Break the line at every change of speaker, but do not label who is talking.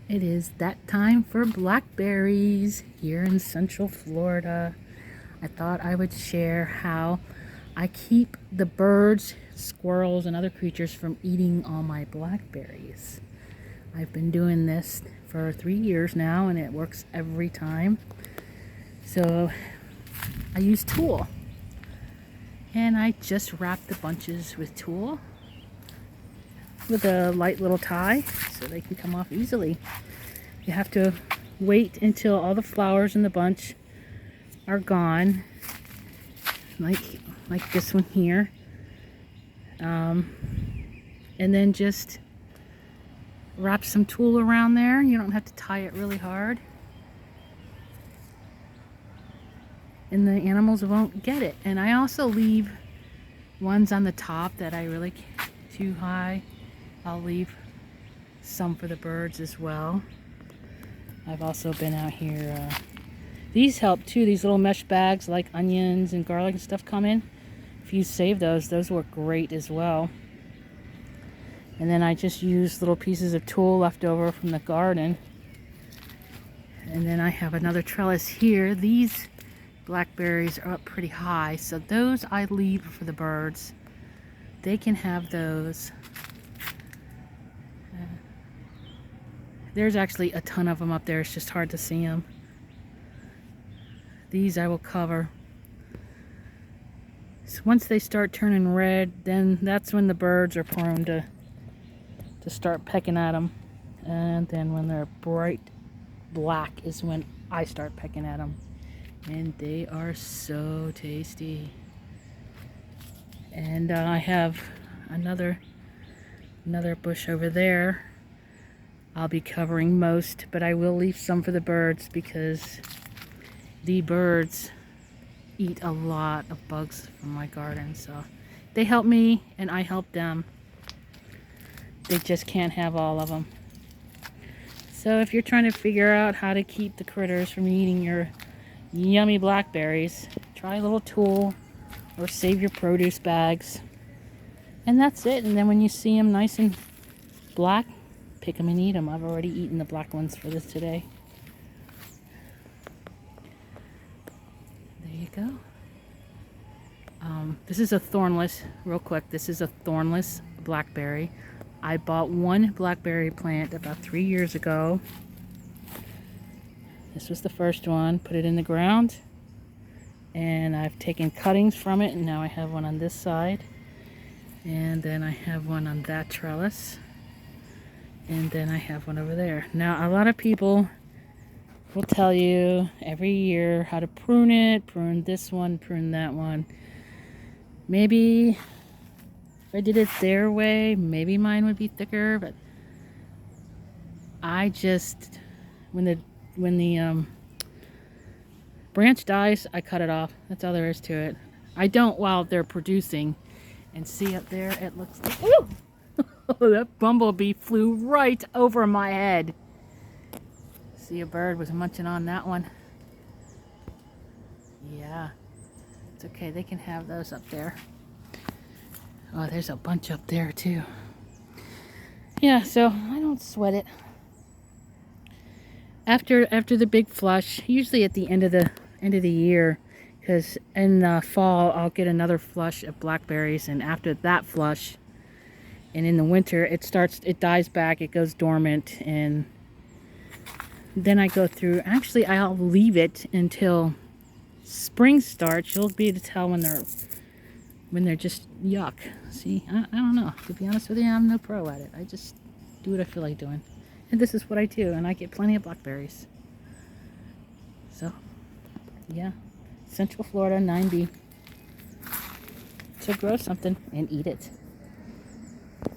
It is that time for blackberries here in Central Florida. I thought I would share how I keep the birds, squirrels, and other creatures from eating all my blackberries. I've been doing this for 3 years now and it works every time. So I use tulle and I just wrap the bunches with tulle with a light little tie so they can come off easily. You have to wait until all the flowers in the bunch are gone, like this one here, and then just wrap some tulle around there. You don't have to tie it really hard, and the animals won't get it. And I also leave ones on the top that I really can't too high. I'll leave some for the birds as well. I've also been out here. These help too. These little mesh bags like onions and garlic and stuff come in. If you save those work great as well. And then I just use little pieces of tulle left over from the garden. And then I have another trellis here. These blackberries are up pretty high, so those I leave for the birds. They can have those. There's actually a ton of them up there. It's just hard to see them. These I will cover. So once they start turning red, then that's when the birds are prone to start pecking at them. And then when they're bright black is when I start pecking at them. And they are so tasty. And I have another bush over there. I'll be covering most, but I will leave some for the birds because the birds eat a lot of bugs from my garden. So they help me and I help them. They just can't have all of them. So if you're trying to figure out how to keep the critters from eating your yummy blackberries, try a little tulle or save your produce bags. And that's it. And then when you see them nice and black, pick them and eat them. I've already eaten the black ones for this today. There you go. This is a thornless, real quick, this is a thornless blackberry. I bought one blackberry plant about 3 years ago. This was the first one. Put it in the ground. And I've taken cuttings from it, and now I have one on this side. And then I have one on that trellis. And then I have one over there. Now, a lot of people will tell you every year how to prune it. Prune this one, prune that one. Maybe if I did it their way, maybe mine would be thicker. But I just, when the branch dies, I cut it off. That's all there is to it. I don't while they're producing. And see up there, it looks like... Ooh! Oh, that bumblebee flew right over my head. See, a bird was munching on that one. Yeah, it's okay. They can have those up there. Oh, there's a bunch up there too. Yeah, so I don't sweat it. After the big flush, usually at the end of the year, because in the fall I'll get another flush of blackberries, and after that flush. And in the winter, it dies back, it goes dormant, and then I go through, actually I'll leave it until spring starts. You'll be able to tell when they're just yuck. See, I don't know. To be honest with you, I'm no pro at it. I just do what I feel like doing. And this is what I do, and I get plenty of blackberries. So, yeah. Central Florida, 9B. So grow something and eat it.